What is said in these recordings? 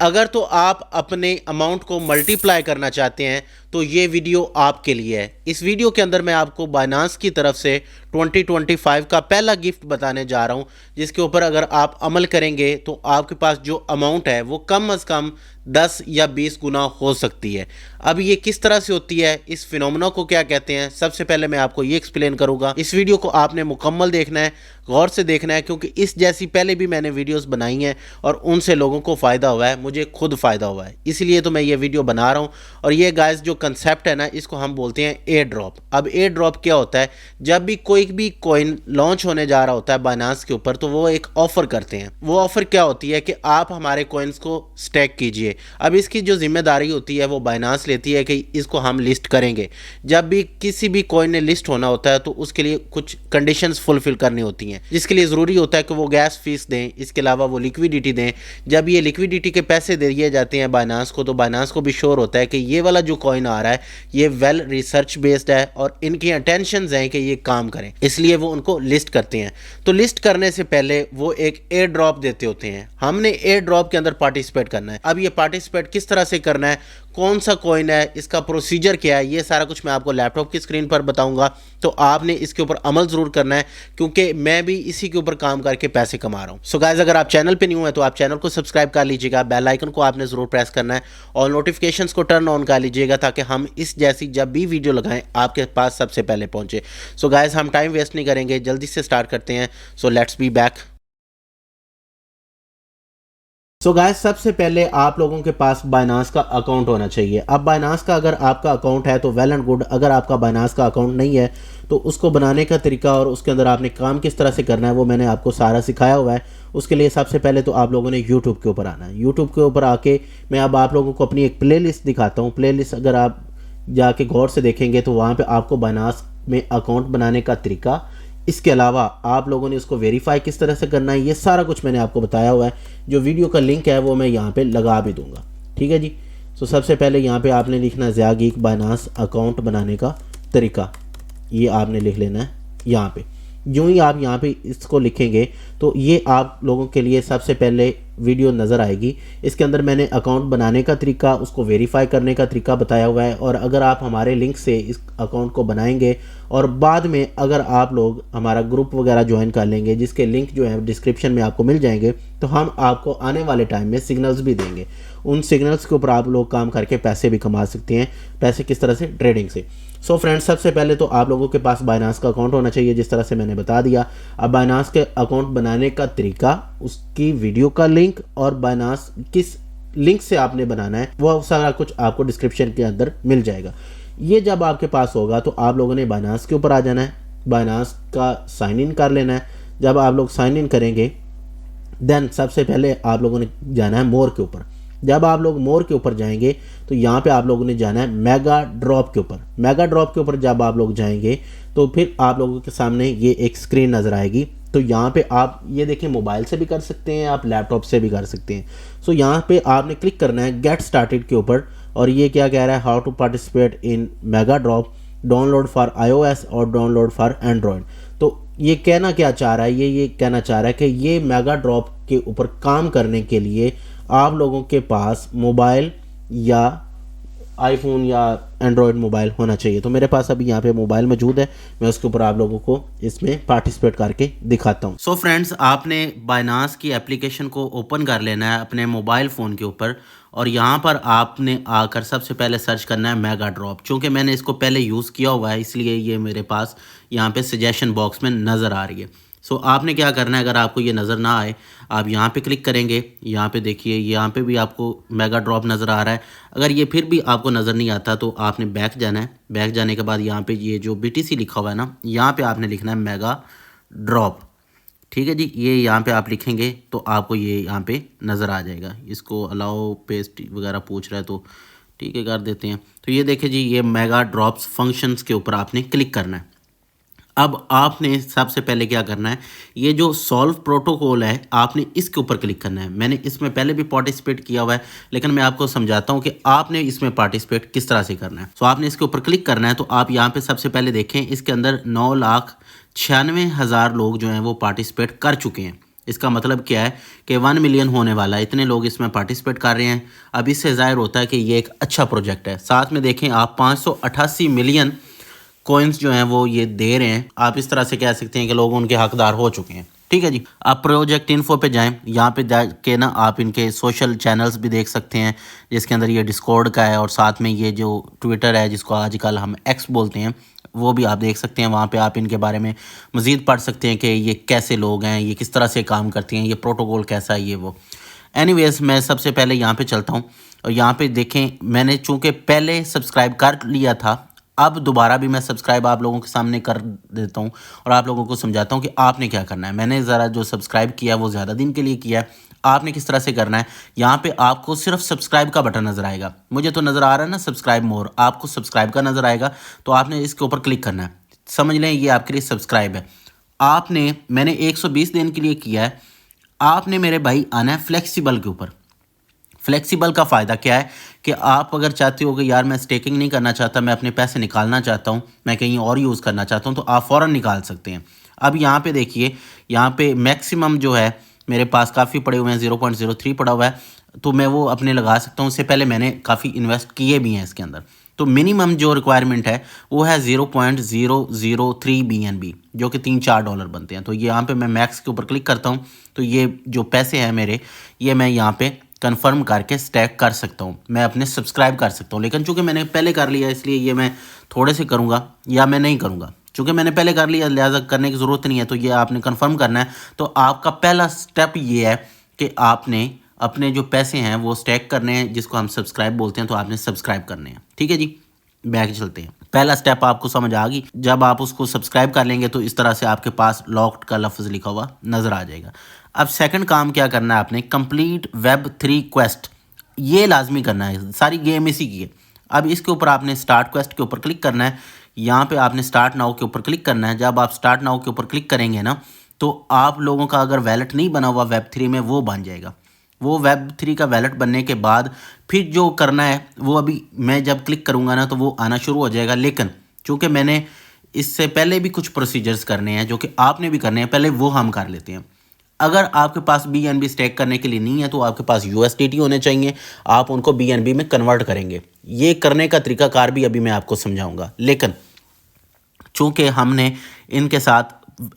अगर तो आप अपने अमाउंट को मल्टीप्लाई करना चाहते हैं तो ये वीडियो आपके लिए है। इस वीडियो के अंदर मैं आपको बाइनांस की तरफ से 2025 का पहला गिफ्ट बताने जा रहा हूँ, जिसके ऊपर अगर आप अमल करेंगे तो आपके पास जो अमाउंट है वो कम से कम 10 या 20 गुना हो सकती है। अब ये किस तरह से होती है, इस फिनोमेना को क्या कहते हैं, सबसे पहले मैं आपको ये एक्सप्लेन करूंगा। इस वीडियो को आपने मुकम्मल देखना है, गौर से देखना है, क्योंकि इस जैसी पहले भी मैंने वीडियोस बनाई हैं और उनसे लोगों को फ़ायदा हुआ है, मुझे खुद फ़ायदा हुआ है, इसलिए तो मैं ये वीडियो बना रहा हूँ। और ये गाइस जो कंसेप्ट है ना, इसको हम बोलते हैं एयर ड्रॉप। अब एयर ड्रॉप क्या होता है, जब भी कोई भी कॉइन लॉन्च होने जा रहा होता है बाइनांस के ऊपर, तो वो एक ऑफर करते हैं। वो ऑफर क्या होती है कि आप हमारे कॉइन्स को स्टैक कीजिए। अब इसकी जो जिम्मेदारी होती है वो बाइनांस लेती है कि इसको हम लिस्ट करेंगे। जब भी किसी भी कॉइन ने लिस्ट होना होता है तो उसके लिए कुछ कंडीशंस फुलफिल करनी होती हैं, जिसके लिए ज़रूरी होता है कि वो गैस फीस दें, इसके अलावा वो लिक्विडिटी दें। जब ये लिक्विडिटी के पैसे दे दिए जाते हैं बाइनांस को, तो बाइनांस को भी श्योर होता है कि ये वाला जो कॉइन आ रहा है ये वेल रिसर्च बेस्ड है और इनकी इंटेंशंस हैं कि ये काम करें, इसलिए वो उनको लिस्ट करते हैं। तो लिस्ट करने से पहले वो एक एयर ड्रॉप देते होते हैं। हमने एयर ड्रॉप के अंदर पार्टिसिपेट करना है। अब ये पार्टिसिपेट किस तरह से करना है, कौन सा कॉइन है, इसका प्रोसीजर क्या है, ये सारा कुछ मैं आपको लैपटॉप की स्क्रीन पर बताऊंगा। तो आपने इसके ऊपर अमल ज़रूर करना है, क्योंकि मैं भी इसी के ऊपर काम करके पैसे कमा रहा हूँ। सो गाइस, अगर आप चैनल पे न्यू हैं तो आप चैनल को सब्सक्राइब कर लीजिएगा, बेल आइकन को आपने ज़रूर प्रेस करना है और नोटिफिकेशंस को टर्न ऑन कर लीजिएगा, ताकि हम इस जैसी जब भी वीडियो लगाएं आपके पास सबसे पहले पहुँचे। सो गाइस, हम टाइम वेस्ट नहीं करेंगे, जल्दी से स्टार्ट करते हैं। So let's be back. So guys, सबसे पहले आप लोगों के पास बाइनांस का अकाउंट होना चाहिए। अब बाइनांस का अगर आपका अकाउंट है तो वेल एंड गुड। अगर आपका बाइनांस का अकाउंट नहीं है तो उसको बनाने का तरीका और उसके अंदर आपने काम किस तरह से करना है वो मैंने आपको सारा सिखाया हुआ है। उसके लिए सबसे पहले तो आप लोगों ने यूट्यूब के ऊपर आना है। यूट्यूब के ऊपर आके मैं अब आप लोगों को अपनी एक प्लेलिस्ट दिखाता हूँ। प्लेलिस्ट अगर आप जाके गौर से देखेंगे तो वहाँ पर आपको बाइनांस में अकाउंट बनाने का तरीका, इसके अलावा आप लोगों ने उसको वेरीफाई किस तरह से करना है, ये सारा कुछ मैंने आपको बताया हुआ है। जो वीडियो का लिंक है वो मैं यहाँ पे लगा भी दूंगा, ठीक है जी। तो सबसे पहले यहाँ पे आपने लिखना है ज़िया गीक बाइनांस अकाउंट बनाने का तरीका, ये आपने लिख लेना है यहाँ पे। यूँ ही आप यहाँ पे इसको लिखेंगे तो ये आप लोगों के लिए सबसे पहले वीडियो नज़र आएगी। इसके अंदर मैंने अकाउंट बनाने का तरीका, उसको वेरीफाई करने का तरीका बताया हुआ है। और अगर आप हमारे लिंक से इस अकाउंट को बनाएंगे और बाद में अगर आप लोग हमारा ग्रुप वगैरह ज्वाइन कर लेंगे, जिसके लिंक जो है डिस्क्रिप्शन में आपको मिल जाएंगे, तो हम आपको आने वाले टाइम में सिग्नल्स भी देंगे। उन सिग्नल्स के ऊपर आप लोग काम करके पैसे भी कमा सकते हैं। पैसे किस तरह से, ट्रेडिंग से। सो फ्रेंड्स, सबसे पहले तो आप लोगों के पास बाइनांस का अकाउंट होना चाहिए, जिस तरह से मैंने बता दिया। अब बाइनांस के अकाउंट बनाने का तरीका, उसकी वीडियो का लिंक और बाइनांस किस लिंक से आपने बनाना है वो सारा कुछ आपको डिस्क्रिप्शन के अंदर मिल जाएगा। ये जब आपके पास होगा तो आप लोगों ने बाइनांस के ऊपर आ जाना है, बाइनांस का साइन इन कर लेना है। जब आप लोग साइन इन करेंगे देन सबसे पहले आप लोगों ने जाना है मोर के ऊपर। जब आप लोग मोर के ऊपर जाएंगे तो यहाँ पे आप लोगों ने जाना है मेगा ड्रॉप के ऊपर। मेगा ड्रॉप के ऊपर जब आप लोग जाएंगे तो फिर आप लोगों के सामने ये एक स्क्रीन नज़र आएगी। तो यहाँ पे आप ये देखें, मोबाइल से भी कर सकते हैं, आप लैपटॉप से भी कर सकते हैं। सो यहाँ पे आपने क्लिक करना है गेट स्टार्टेड के ऊपर। और ये क्या कह रहा है, how to participate in mega drop, download for iOS और डाउनलोड फॉर एंड्रॉयड। तो ये कहना क्या चाह रहा है, ये कहना चाह रहा है कि ये मेगा ड्रॉप के ऊपर काम करने के लिए आप लोगों के पास मोबाइल या आईफोन या एंड्रॉयड मोबाइल होना चाहिए। तो मेरे पास अभी यहाँ पे मोबाइल मौजूद है, मैं उसके ऊपर आप लोगों को इसमें पार्टिसिपेट करके दिखाता हूँ। सो फ्रेंड्स, आपने बाइनांस की एप्लीकेशन को ओपन कर लेना है अपने मोबाइल फ़ोन के ऊपर और यहाँ पर आपने आकर सबसे पहले सर्च करना है मेगा ड्रॉप। चूँकि मैंने इसको पहले यूज़ किया हुआ है इसलिए ये मेरे पास यहाँ पे सजेशन बॉक्स में नज़र आ रही है। सो आपने क्या करना है, अगर आपको ये नज़र ना आए आप यहाँ पे क्लिक करेंगे। यहाँ पे देखिए, यहाँ पे भी आपको मेगा ड्रॉप नज़र आ रहा है। अगर ये फिर भी आपको नज़र नहीं आता तो आपने बैक जाना है। बैक जाने के बाद यहाँ पे ये जो BTC लिखा हुआ है ना, यहाँ पे आपने लिखना है मेगा ड्रॉप, ठीक है जी। ये यहाँ पे आप लिखेंगे तो आपको ये यहाँ पे नज़र आ जाएगा। इसको अलाउ पेस्ट वगैरह पूछ रहा है तो ठीक है, कर देते हैं। तो ये देखिए जी, ये मेगा ड्रॉप्स फंक्शंस के ऊपर आपने क्लिक करना है। अब आपने सबसे पहले क्या करना है, ये जो सॉल्व प्रोटोकॉल है आपने इसके ऊपर क्लिक करना है। मैंने इसमें पहले भी पार्टिसिपेट किया हुआ है, लेकिन मैं आपको समझाता हूँ कि आपने इसमें पार्टिसिपेट किस तरह से करना है। सो आपने इसके ऊपर क्लिक करना है। तो आप यहाँ पे सबसे पहले देखें, इसके अंदर 9,96,000 लोग जो हैं वो पार्टिसिपेट कर चुके हैं। इसका मतलब क्या है कि 1 मिलियन होने वाला है, इतने लोग इसमें पार्टिसिपेट कर रहे हैं। अब इससे ज़ाहिर होता है कि ये एक अच्छा प्रोजेक्ट है। साथ में देखें आप 588 मिलियन कॉइन्स जो हैं वो ये दे रहे हैं। आप इस तरह से कह सकते हैं कि लोग उनके हकदार हो चुके हैं। ठीक है जी, आप प्रोजेक्ट इन्फो पे जाएं, यहाँ पे जाके ना आप इनके सोशल चैनल्स भी देख सकते हैं, जिसके अंदर ये डिस्कॉर्ड का है और साथ में ये जो ट्विटर है जिसको आजकल हम एक्स बोलते हैं वो भी आप देख सकते हैं। वहाँ पे आप इनके बारे में मज़ीद पढ़ सकते हैं कि ये कैसे लोग हैं, ये किस तरह से काम करते हैं, ये प्रोटोकॉल कैसा है, ये वो। एनीवेज मैं सबसे पहले यहाँ पे चलता हूँ और यहाँ पे देखें मैंने चूँकि पहले सब्सक्राइब कर लिया था, अब दोबारा भी मैं सब्सक्राइब आप लोगों के सामने कर देता हूँ और आप लोगों को समझाता हूँ कि आपने क्या करना है। मैंने ज़रा जो सब्सक्राइब किया वो ज़्यादा दिन के लिए किया है, आपने किस तरह से करना है। यहाँ पे आपको सिर्फ सब्सक्राइब का बटन नज़र आएगा, मुझे तो नज़र आ रहा है ना सब्सक्राइब मोर, आपको सब्सक्राइब का नज़र आएगा, तो आपने इसके ऊपर क्लिक करना है। समझ लें ये आपके लिए सब्सक्राइब है। मैंने 120 दिन के लिए किया है। आपने मेरे भाई आना है फ्लेक्सिबल के ऊपर। फ्लेक्सिबल का फ़ायदा क्या है कि आप अगर चाहते हो कि यार मैं स्टेकिंग नहीं करना चाहता, मैं अपने पैसे निकालना चाहता हूँ, मैं कहीं और यूज़ करना चाहता हूँ, तो आप फ़ौरन निकाल सकते हैं। अब यहाँ पे देखिए, यहाँ पे मैक्सिमम जो है मेरे पास काफ़ी पड़े हुए हैं, 0.03 पड़ा हुआ है, तो मैं वो अपने लगा सकता हूँ। उससे पहले मैंने काफ़ी इन्वेस्ट किए भी हैं इसके अंदर। तो मिनिमम जो रिक्वायरमेंट है वो है 0.003 BNB, जो कि $3-4 बनते हैं। तो ये यहाँ पे मैं मैक्स के ऊपर क्लिक करता हूँ, तो ये जो पैसे हैं मेरे, ये मैं यहाँ पे कंफर्म करके स्टैक कर सकता हूँ, मैं अपने सब्सक्राइब कर सकता हूँ। लेकिन चूंकि मैंने पहले कर लिया इसलिए ये मैं थोड़े से करूँगा या मैं नहीं करूँगा। चूँकि मैंने पहले कर लिया लिहाजा करने की ज़रूरत नहीं है, तो ये आपने कंफर्म करना है। तो आपका पहला स्टेप ये है कि आपने अपने जो पैसे हैं वो स्टैक करने हैं, जिसको हम सब्सक्राइब बोलते हैं। तो आपने सब्सक्राइब करने हैं। ठीक है जी, बैक चलते हैं। पहला स्टेप आपको समझ आ गई। जब आप उसको सब्सक्राइब कर लेंगे तो इस तरह से आपके पास लॉक्ड का लफ्ज़ लिखा हुआ नज़र आ जाएगा। अब सेकंड काम क्या करना है आपने, कंप्लीट Web3 क्वेस्ट, ये लाजमी करना है, सारी गेम इसी की है। अब इसके ऊपर आपने स्टार्ट क्वेस्ट के ऊपर क्लिक करना है। यहाँ पे आपने स्टार्ट नाउ के ऊपर क्लिक करना है। जब आप स्टार्ट नाउ के ऊपर क्लिक करेंगे ना, तो आप लोगों का अगर वैलेट नहीं बना हुआ Web3 में, वो बन जाएगा। वो Web3 का वैलेट बनने के बाद फिर जो करना है वो अभी मैं जब क्लिक करूँगा ना तो वो आना शुरू हो जाएगा। लेकिन चूँकि मैंने इससे पहले भी कुछ प्रोसीजर्स करने हैं जो कि आपने भी करने हैं, पहले वो हम कर लेते हैं। अगर आपके पास BNB स्टेक करने के लिए नहीं है तो आपके पास USDT होने चाहिए, आप उनको BNB में कन्वर्ट करेंगे। ये करने का तरीकाकार भी अभी मैं आपको समझाऊंगा। लेकिन चूँकि हमने इनके साथ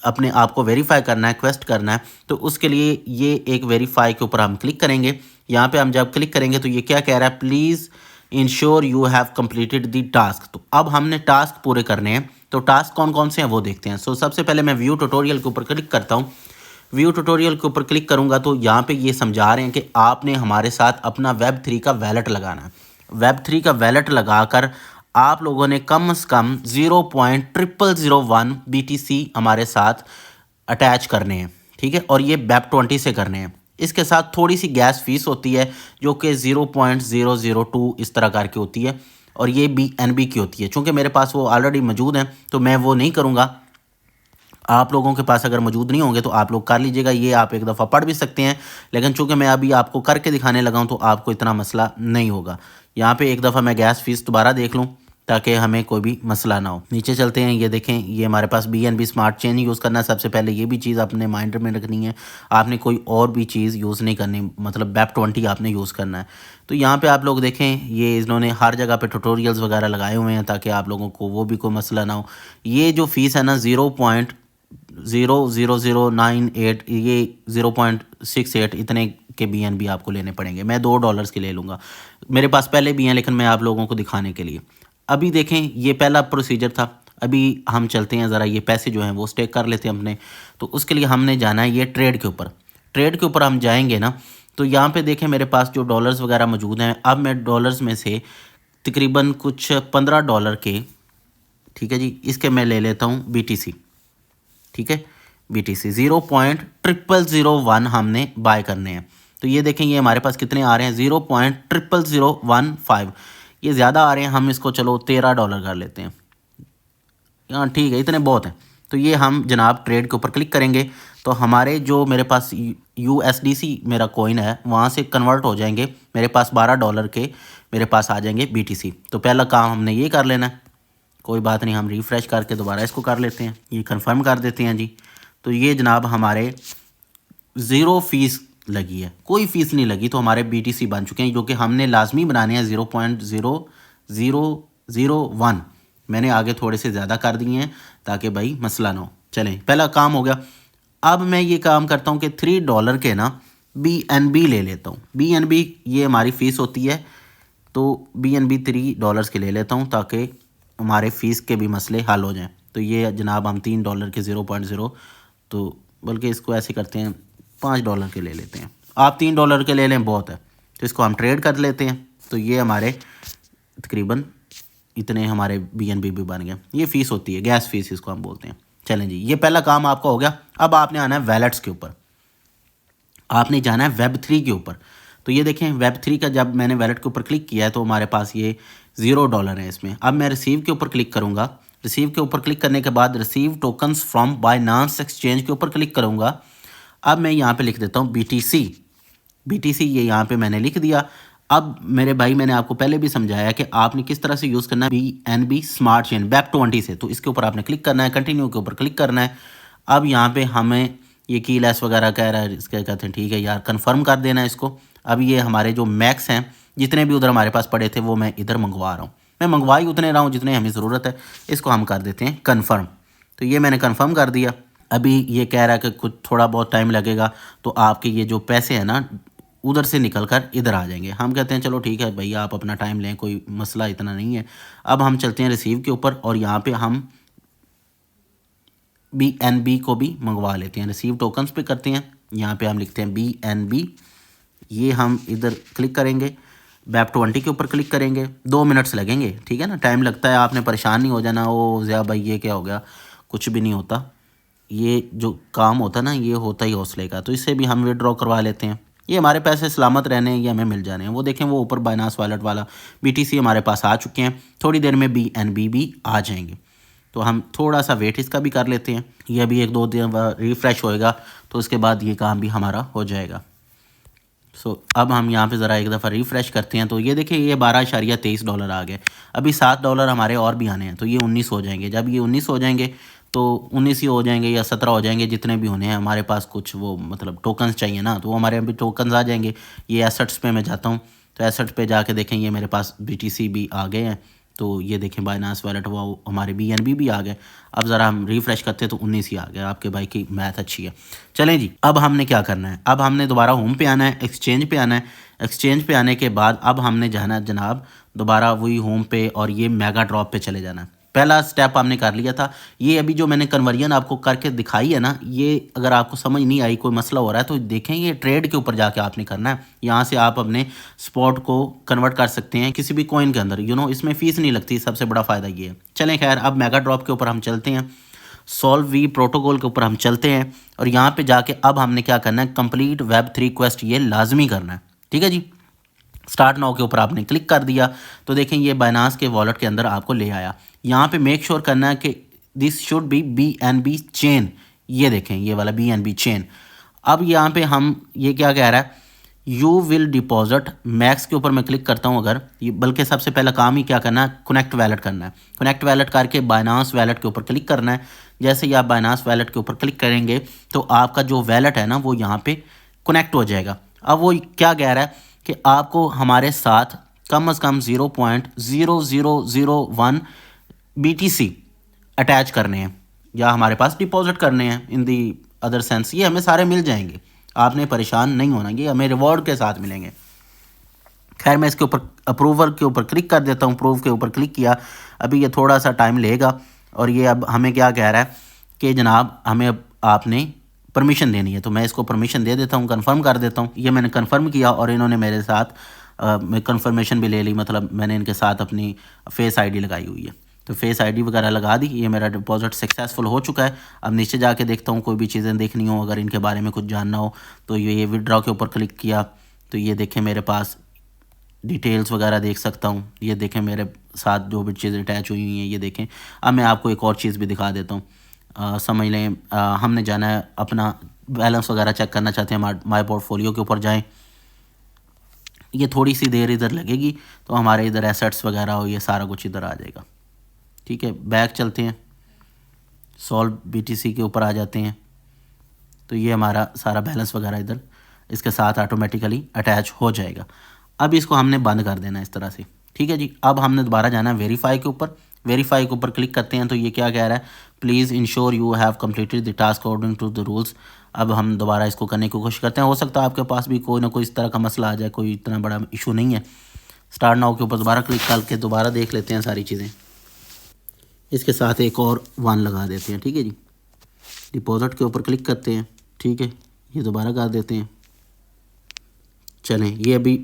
अपने आप को वेरीफाई करना है, क्वेस्ट करना है, तो उसके लिए ये एक वेरीफाई के ऊपर हम क्लिक करेंगे। यहाँ पे हम जब क्लिक करेंगे तो ये क्या कह रहा है, please ensure you have completed the task. तो अब हमने टास्क पूरे करने हैं। तो टास्क कौन कौन से हैं वो देखते हैं। सबसे पहले मैं व्यू ट्यूटोरियल के ऊपर क्लिक करता हूँ। व्यू ट्यूटोरियल के ऊपर क्लिक करूँगा तो यहाँ पे ये समझा रहे हैं कि आपने हमारे साथ अपना Web3 का वैलेट लगाना है। Web3 का वैलेट लगाकर आप लोगों ने कम से कम 0.0001 BTC हमारे साथ अटैच करने हैं। ठीक है, और ये Web20 से करने हैं। इसके साथ थोड़ी सी गैस फीस होती है जो कि 0.002 इस तरह करके होती है, और ये BNB की होती है। चूँकि मेरे पास वो ऑलरेडी मौजूद हैं तो मैं वो नहीं करूँगा। आप लोगों के पास अगर मौजूद नहीं होंगे तो आप लोग कर लीजिएगा, ये आप एक दफ़ा पढ़ भी सकते हैं। लेकिन चूंकि मैं अभी आपको करके दिखाने लगा हूं तो आपको इतना मसला नहीं होगा। यहाँ पे एक दफ़ा मैं गैस फीस दोबारा देख लूँ ताकि हमें कोई भी मसला ना हो। नीचे चलते हैं, ये देखें ये हमारे पास BNB स्मार्ट चेन यूज़ करना है। सबसे पहले ये भी चीज़ अपने माइंड में रखनी है, आपने कोई और भी चीज़ यूज़ नहीं करनी, मतलब Web20 आपने यूज़ करना है। तो यहाँ पे आप लोग देखें ये इन्होंने हर जगह पे ट्यूटोरियल्स वगैरह लगाए हुए हैं ताकि आप लोगों को वो भी कोई मसला ना हो। ये जो फ़ीस है ना 0.00098, ये 0.68 इतने के BNB आपको लेने पड़ेंगे। मैं $2 के ले लूँगा, मेरे पास पहले भी हैं लेकिन मैं आप लोगों को दिखाने के लिए। अभी देखें ये पहला प्रोसीजर था। अभी हम चलते हैं ज़रा ये पैसे जो हैं वो स्टेक कर लेते हैं अपने। तो उसके लिए हमने जाना है ये ट्रेड के ऊपर। ट्रेड के ऊपर हम जाएंगे ना तो यहाँ पे देखें मेरे पास जो डॉलर्स वगैरह मौजूद हैं। अब मैं डॉलर्स में से तकरीबन कुछ $15 के, ठीक है जी, इसके मैं ले लेता हूँ BTC। ठीक है, BTC 0.0001 हमने बाय करने हैं। तो ये देखें ये हमारे पास कितने आ रहे हैं, 0.0015। ये ज़्यादा आ रहे हैं, हम इसको चलो $13 कर लेते हैं। हाँ ठीक है, इतने बहुत हैं। तो ये हम जनाब ट्रेड के ऊपर क्लिक करेंगे तो हमारे जो मेरे पास USDC मेरा कॉइन है वहाँ से कन्वर्ट हो जाएंगे, मेरे पास $12 के मेरे पास आ जाएंगे BTC। तो पहला काम हमने ये कर लेना है। कोई बात नहीं, हम रिफ़्रेश करके दोबारा इसको कर लेते हैं, ये कंफर्म कर देते हैं जी। तो ये जनाब हमारे ज़ीरो फीस लगी है, कोई फ़ीस नहीं लगी, तो हमारे BTC बन चुके हैं, जो कि हमने लाजमी बनाने हैं 0.0001। मैंने आगे थोड़े से ज़्यादा कर दिए हैं ताकि भाई मसला ना हो। चलें, पहला काम हो गया। अब मैं ये काम करता हूँ कि $3 के ना BNB ले लेता हूँ। BNB ये हमारी फ़ीस होती है, तो BNB $3 के ले लेता हूँ ताकि हमारे फ़ीस के भी मसले हल हो जाएं। तो ये जनाब हम $3 के 0.0, तो बल्कि इसको ऐसे करते हैं $5 के ले लेते हैं। आप $3 के ले लें, बहुत है, तो इसको हम ट्रेड कर लेते हैं। तो ये हमारे तकरीबन इतने हमारे BNB भी बन गए। ये फ़ीस होती है, गैस फीस इसको हम बोलते हैं। चलें जी, ये पहला काम आपका हो गया। अब आपने आना है वैलेट्स के ऊपर, आपने जाना है Web3 के ऊपर। तो ये देखें Web3 का जब मैंने वैलेट के ऊपर क्लिक किया है तो हमारे पास ये $0 है इसमें। अब मैं रिसीव के ऊपर क्लिक करूँगा। रिसीव के ऊपर क्लिक करने के बाद receive tokens from Binance exchange के ऊपर क्लिक करूँगा। अब मैं यहाँ पे लिख देता हूँ BTC, ये यहाँ पे मैंने लिख दिया। अब मेरे भाई, मैंने आपको पहले भी समझाया कि आपने किस तरह से यूज़ करना है BNB स्मार्ट चेन WEB20 से। तो इसके ऊपर आपने क्लिक करना है, कंटिन्यू के ऊपर क्लिक करना है। अब यहाँ पे हमें ये की लेस वगैरह कह रहा है, इसके कहते हैं ठीक है यार, कंफर्म कर देना है इसको। अब ये हमारे जो मैक्स हैं, जितने भी उधर हमारे पास पड़े थे वो मैं इधर मंगवा रहा हूँ। मैं मंगवा ही उतने रहा हूँ जितने हमें ज़रूरत है। इसको हम कर देते हैं कन्फर्म। तो ये मैंने कन्फर्म कर दिया। अभी ये कह रहा है कि कुछ थोड़ा बहुत टाइम लगेगा, तो आपके ये जो पैसे हैं ना उधर से निकल कर इधर आ जाएंगे। हम कहते हैं चलो ठीक है भैया, आप अपना टाइम लें, कोई मसला इतना नहीं है। अब हम चलते हैं रिसीव के ऊपर और यहाँ पे हम BNB को भी मंगवा लेते हैं। रिसीव टोकन्स पे करते हैं, यहाँ पे हम लिखते हैं BNB। ये हम इधर क्लिक करेंगे, WEB20 के ऊपर क्लिक करेंगे। 2 मिनट्स लगेंगे, ठीक है ना, टाइम लगता है, आपने परेशान नहीं हो जाना। ओ ज़िया भाई ये क्या हो गया, कुछ भी नहीं होता। ये जो काम होता है ना, ये होता ही हौसले का। तो इससे भी हम विड्रॉ करवा लेते हैं। ये हमारे पैसे सलामत रहने हैं, ये हमें मिल जाने हैं। वो देखें, वो ऊपर बाइनांस वॉलेट वाला BTC हमारे पास आ चुके हैं। थोड़ी देर में BNB भी आ जाएंगे। तो हम थोड़ा सा वेट इसका भी कर लेते हैं। ये अभी 1-2 दिन रिफ़्रेश होएगा, तो उसके बाद ये काम भी हमारा हो जाएगा। अब हम यहाँ पे ज़रा एक दफ़ा रिफ़्रेश करते हैं। तो ये देखिए, ये $12.23 आ गए। अभी $7 हमारे और भी आने हैं, तो ये 19 हो जाएंगे। जब ये 19 हो जाएंगे तो 19 ही हो जाएंगे या 17 हो जाएंगे, जितने भी होने हैं। हमारे पास कुछ वो मतलब टोकन्स चाहिए ना, तो वो हमारे अभी टोकन्स आ जाएंगे। ये एसेट्स पे मैं जाता हूँ, तो एसेट्स पे जाके देखें, ये मेरे पास BTC भी आ गए हैं। तो ये देखें बाइनांस वॉलेट, वो हमारे BNB भी आ गए। अब ज़रा हम रिफ़्रेश करते हैं तो 19 ही आ गया। आपके भाई की मैथ अच्छी है। चलें जी, अब हमने क्या करना है, अब हमने दोबारा होम पे आना है, एक्सचेंज पे आना है। एक्सचेंज पे आने के बाद अब हमने जाना है जनाब दोबारा वही होम पे, और ये मेगा ड्रॉप पे चले जाना है। पहला स्टेप हमने कर लिया था। ये अभी जो मैंने कन्वर्जन आपको करके दिखाई है ना, ये अगर आपको समझ नहीं आई, कोई मसला हो रहा है, तो देखें, ये ट्रेड के ऊपर जाके आपने करना है। यहाँ से आप अपने स्पॉट को कन्वर्ट कर सकते हैं किसी भी कॉइन के अंदर, इसमें फ़ीस नहीं लगती। सबसे बड़ा फ़ायदा ये है। चलें खैर, अब मेगा ड्रॉप के ऊपर हम चलते हैं, सॉल्व प्रोटोकॉल के ऊपर हम चलते हैं। और यहाँ पे जाके अब हमने क्या करना है, कंप्लीट Web3 क्वेस्ट ये लाजमी करना है। ठीक है जी, स्टार्ट नाउ के ऊपर आपने क्लिक कर दिया तो देखें ये बाइनांस के वॉलेट के अंदर आपको ले आया। यहाँ पे मेक श्योर करना है कि this should be BNB chain. ये देखें, ये वाला BNB चेन। अब यहाँ पे हम ये क्या कह रहा है, यू विल डिपॉजिट मैक्स के ऊपर मैं क्लिक करता हूँ अगर, ये बल्कि सबसे पहला काम ही क्या करना है, कनेक्ट वैलेट करना है। कनेक्ट वैलेट करके बाइनांस वैलेट के ऊपर क्लिक करना है। जैसे ही आप बाइनांस वैलेट के ऊपर क्लिक करेंगे तो आपका जो वैलेट है ना वो यहाँ पे कनेक्ट हो जाएगा। अब वो क्या कह रहा है कि आपको हमारे साथ कम से कम 0.0001 BTC अटैच करने हैं या हमारे पास डिपॉजिट करने हैं। इन दी अदर सेंस ये हमें सारे मिल जाएंगे, आपने परेशान नहीं होना, ये हमें रिवॉर्ड के साथ मिलेंगे। खैर मैं इसके ऊपर अप्रूवल के ऊपर क्लिक कर देता हूँ। अप्रूव के ऊपर क्लिक किया, अभी ये थोड़ा सा टाइम लेगा। और ये अब हमें क्या कह रहा है कि जनाब हमें अब आपने परमिशन देनी है, तो मैं इसको परमिशन दे देता हूँ, कंफर्म कर देता हूँ। ये मैंने कंफर्म किया और इन्होंने मेरे साथ कंफर्मेशन भी ले ली, मतलब मैंने इनके साथ अपनी फेस आईडी लगाई हुई है, तो फेस आईडी वगैरह लगा दी। ये मेरा डिपॉजिट सक्सेसफुल हो चुका है। अब नीचे जाके देखता हूँ कोई भी चीज़ें देखनी हो, अगर इनके बारे में कुछ जानना हो तो ये विड्रॉ के ऊपर क्लिक किया तो ये देखें मेरे पास डिटेल्स वगैरह देख सकता हूँ। ये देखें मेरे साथ जो भी चीज़ें अटैच हुई हुई हैं ये देखें। अब मैं आपको एक और चीज़ भी दिखा देता हूँ। समझ लें हमने जाना है अपना बैलेंस वगैरह चेक करना चाहते हैं, माय पोर्टफोलियो के ऊपर जाएं। ये थोड़ी सी देर इधर लगेगी तो हमारे इधर एसेट्स वगैरह हो ये सारा कुछ इधर आ जाएगा। ठीक है, बैक चलते हैं, सॉल्व BTC के ऊपर आ जाते हैं। तो ये हमारा सारा बैलेंस वगैरह इधर इसके साथ ऑटोमेटिकली अटैच हो जाएगा। अब इसको हमने बंद कर देना इस तरह से, ठीक है जी। अब हमने दोबारा जाना है वेरीफाई के ऊपर। वेरीफाई के ऊपर क्लिक करते हैं तो ये क्या कह रहा है, please ensure you have completed the task according to the rules. अब हम दोबारा इसको करने की कोशिश करते हैं। हो सकता है आपके पास भी कोई ना कोई इस तरह का मसला आ जाए, कोई इतना बड़ा इशू नहीं है। स्टार्ट नाउ के ऊपर दोबारा क्लिक करके दोबारा देख लेते हैं सारी चीज़ें। इसके साथ एक और 1 लगा देते हैं, ठीक है जी। डिपॉजिट के ऊपर क्लिक करते हैं, ठीक है, ये दोबारा कर देते हैं। चलें, ये अभी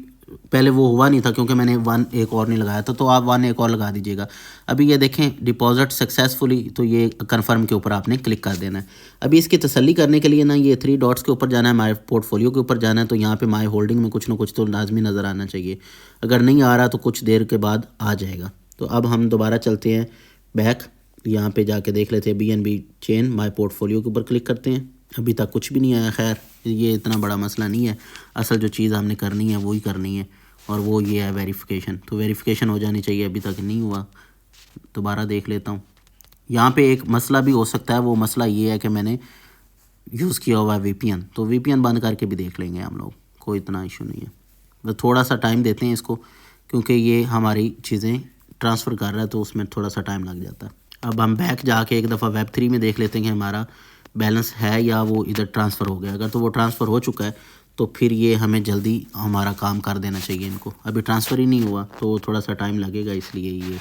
पहले वो हुआ नहीं था क्योंकि मैंने 1 एक और नहीं लगाया था, तो आप 1 एक और लगा दीजिएगा। अभी ये देखें डिपॉजिट सक्सेसफुली, तो ये कंफर्म के ऊपर आपने क्लिक कर देना है। अभी इसकी तसल्ली करने के लिए ना ये 3 डॉट्स के ऊपर जाना है, माई पोर्टफोलियो के ऊपर जाना है। तो यहाँ पे माई होल्डिंग में कुछ ना कुछ तो लाजमी नज़र आना चाहिए। अगर नहीं आ रहा तो कुछ देर के बाद आ जाएगा। तो अब हम दोबारा चलते हैं बैक, यहाँ पे जाके देख लेते हैं BNB चेन, माई पोर्टफोलियो के ऊपर क्लिक करते हैं। अभी तक कुछ भी नहीं आया। खैर ये इतना बड़ा मसला नहीं है, असल जो चीज़ हमने करनी है वही करनी है, और वो ये है वेरिफिकेशन। तो वेरिफिकेशन हो जानी चाहिए, अभी तक नहीं हुआ। दोबारा देख लेता हूँ। यहाँ पे एक मसला भी हो सकता है, वो मसला ये है कि मैंने यूज़ किया हुआ है VPN। तो VPN बंद करके भी देख लेंगे हम लोग, कोई इतना इशू नहीं है। तो थोड़ा सा टाइम देते हैं इसको, क्योंकि ये हमारी चीज़ें ट्रांसफ़र कर रहा है तो उसमें थोड़ा सा टाइम लग जाता है। अब हम बैक जाके एक दफ़ा Web3 में देख लेते हैं कि हमारा बैलेंस है या वो इधर ट्रांसफ़र हो गया। अगर तो वो ट्रांसफ़र हो चुका है तो फिर ये हमें जल्दी हमारा काम कर देना चाहिए इनको। अभी ट्रांसफ़र ही नहीं हुआ तो थोड़ा सा टाइम लगेगा, इसलिए ये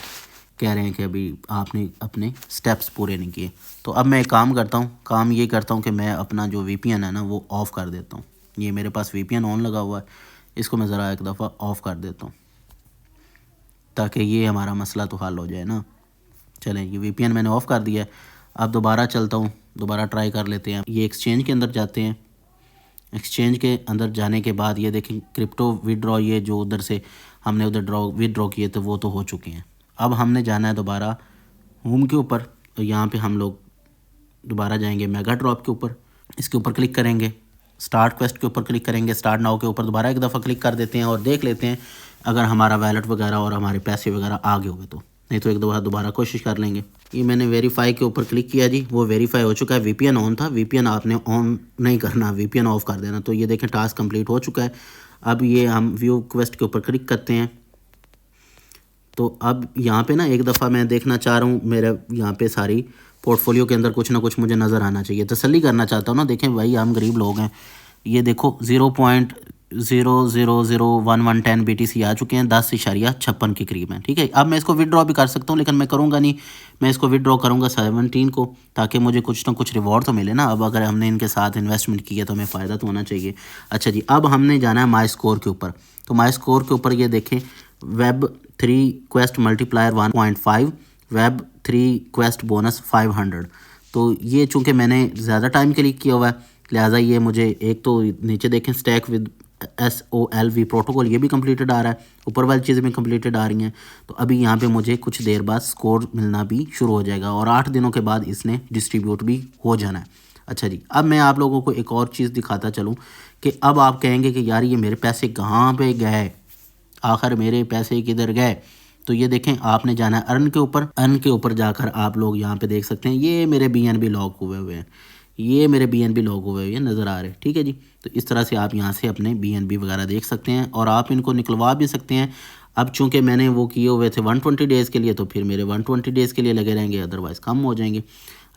कह रहे हैं कि अभी आपने अपने स्टेप्स पूरे नहीं किए। तो अब मैं एक काम करता हूँ, काम ये करता हूँ कि मैं अपना जो VPN है ना वो ऑफ़ कर देता हूँ। ये मेरे पास VPN ऑन लगा हुआ है, इसको मैं ज़रा एक दफ़ा ऑफ़ कर देता हूँ ताकि ये हमारा मसला तो हल हो जाए ना। चलें, ये VPN मैंने ऑफ़ कर दिया है। अब दोबारा चलता हूँ, दोबारा ट्राई कर लेते हैं। ये एक्सचेंज के अंदर जाते हैं। एक्सचेंज के अंदर जाने के बाद ये देखें क्रिप्टो विड्रॉ, ये जो उधर से हमने उधर विड्रॉ किए थे वो तो हो चुके हैं। अब हमने जाना है दोबारा होम के ऊपर। तो यहाँ पे हम लोग दोबारा जाएंगे मेगा ड्रॉप के ऊपर, इसके ऊपर क्लिक करेंगे, स्टार्ट क्वेस्ट के ऊपर क्लिक करेंगे, स्टार्ट नाउ के ऊपर दोबारा एक दफ़ा क्लिक कर देते हैं और देख लेते हैं अगर हमारा वैलेट वगैरह और हमारे पैसे वगैरह आ गए हुए तो, नहीं तो एक दफ़ा दोबारा कोशिश कर लेंगे। ये मैंने वेरीफाई के ऊपर क्लिक किया जी, वो वेरीफाई हो चुका है। VPN ऑन था, VPN आपने ऑन नहीं करना, VPN ऑफ कर देना। तो ये देखें टास्क कंप्लीट हो चुका है। अब ये हम व्यू क्वेस्ट के ऊपर क्लिक करते हैं। तो अब यहाँ पे ना एक दफ़ा मैं देखना चाह रहा हूँ, मेरे यहाँ पे सारी पोर्टफोलियो के अंदर कुछ ना कुछ मुझे नज़र आना चाहिए, तसल्ली करना चाहता हूँ ना। देखें भाई हम गरीब लोग हैं, ये देखो 0.000110 BTC आ चुके हैं, 10.56 के करीब हैं, ठीक है। अब मैं इसको विड्रॉ भी कर सकता हूँ, लेकिन मैं करूँगा नहीं, मैं इसको विड्रॉ करूँगा 17 को, ताकि मुझे कुछ ना कुछ रिवॉर्ड तो मिले ना। अब अगर हमने इनके साथ इन्वेस्टमेंट की है तो हमें फ़ायदा तो होना चाहिए। अच्छा जी, अब हमने जाना है माई स्कोर के ऊपर। तो माई स्कोर के ऊपर ये देखें Web3 quest multiplier 1.5, Web3 quest bonus 500। तो ये चूँकि मैंने ज़्यादा टाइम के लिए किया हुआ है, लिहाजा ये मुझे एक तो नीचे देखें स्टैक विद SOLV प्रोटोकॉल, ये भी कंप्लीटेड आ रहा है, ऊपर वाली चीज़ें भी कंप्लीटेड आ रही हैं। तो अभी यहाँ पे मुझे कुछ देर बाद स्कोर मिलना भी शुरू हो जाएगा और 8 दिनों के बाद इसने डिस्ट्रीब्यूट भी हो जाना है। अच्छा जी, अब मैं आप लोगों को एक और चीज़ दिखाता चलूँ कि अब आप कहेंगे कि यार ये मेरे पैसे कहाँ पे गए, आखिर मेरे पैसे किधर गए। तो ये देखें आपने जाना है अर्न के ऊपर। अर्न के ऊपर जाकर आप लोग यहाँ पे देख सकते हैं ये मेरे BNB लॉक हुए हुए हैं, ये मेरे BNB लॉक हुए हुए नज़र आ रहे हैं, ठीक है जी। तो इस तरह से आप यहाँ से अपने BNB वगैरह देख सकते हैं और आप इनको निकलवा भी सकते हैं। अब चूँकि मैंने वो किए हुए थे 120 डेज़ के लिए, तो फिर मेरे 120 डेज़ के लिए लगे रहेंगे, अदरवाइज़ कम हो जाएंगे।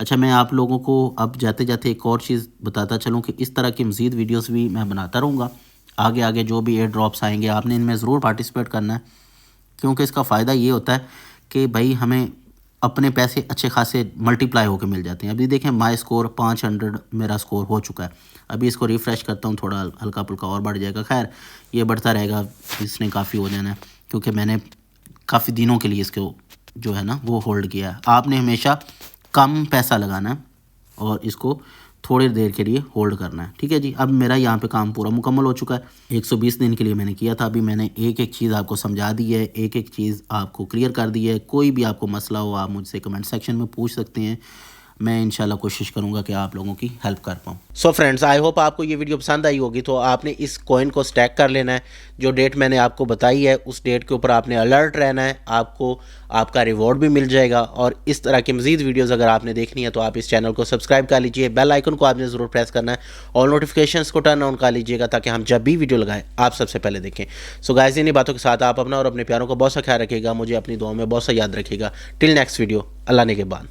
अच्छा, मैं आप लोगों को अब जाते जाते एक और चीज़ बताता चलूँ कि इस तरह की मज़ीद वीडियोज़ भी मैं बनाता रहूँगा। आगे आगे जो भी एयर ड्रॉप्स आएंगे आपने इनमें ज़रूर पार्टिसिपेट करना है, क्योंकि इसका फ़ायदा ये होता है कि भाई हमें अपने पैसे अच्छे खासे मल्टीप्लाई होकर मिल जाते हैं। अभी देखें माई स्कोर 500 मेरा स्कोर हो चुका है। अभी इसको रिफ़्रेश करता हूँ, थोड़ा हल्का फुल्का और बढ़ जाएगा। खैर ये बढ़ता रहेगा, इसने काफ़ी हो जाना है क्योंकि मैंने काफ़ी दिनों के लिए इसको जो है ना वो होल्ड किया है। आपने हमेशा कम पैसा लगाना है और इसको थोड़ी देर के लिए होल्ड करना है, ठीक है जी। अब मेरा यहाँ पे काम पूरा मुकम्मल हो चुका है। 120 दिन के लिए मैंने किया था। अभी मैंने एक एक चीज़ आपको समझा दी है, एक एक चीज़ आपको क्लियर कर दी है। कोई भी आपको मसला हो आप मुझसे कमेंट सेक्शन में पूछ सकते हैं। मैं इंशाल्लाह कोशिश करूँगा कि आप लोगों की हेल्प कर पाऊँ। सो फ्रेंड्स, आई होप आपको ये वीडियो पसंद आई होगी। तो आपने इस कॉइन को स्टैक कर लेना है, जो डेट मैंने आपको बताई है उस डेट के ऊपर आपने अलर्ट रहना है, आपको आपका रिवॉर्ड भी मिल जाएगा। और इस तरह की मज़ीद वीडियोज़ अगर आपने देखनी है तो आप इस चैनल को सब्सक्राइब कर लीजिए, बेल आइकन को आपने ज़रूर प्रेस करना है और नोटिफिकेशंस को टर्न ऑन कर लीजिएगा ताकि हम जब भी वीडियो लगाएं आप सबसे पहले देखें। सो गाइस, इन्हीं बातों के साथ आप अपना और अपने प्यारों का बहुत सा ख्याल रखिएगा, मुझे अपनी दुआओं में बहुत सा याद रखिएगा। टिल नेक्स्ट वीडियो, अल्लाह ने के बाद।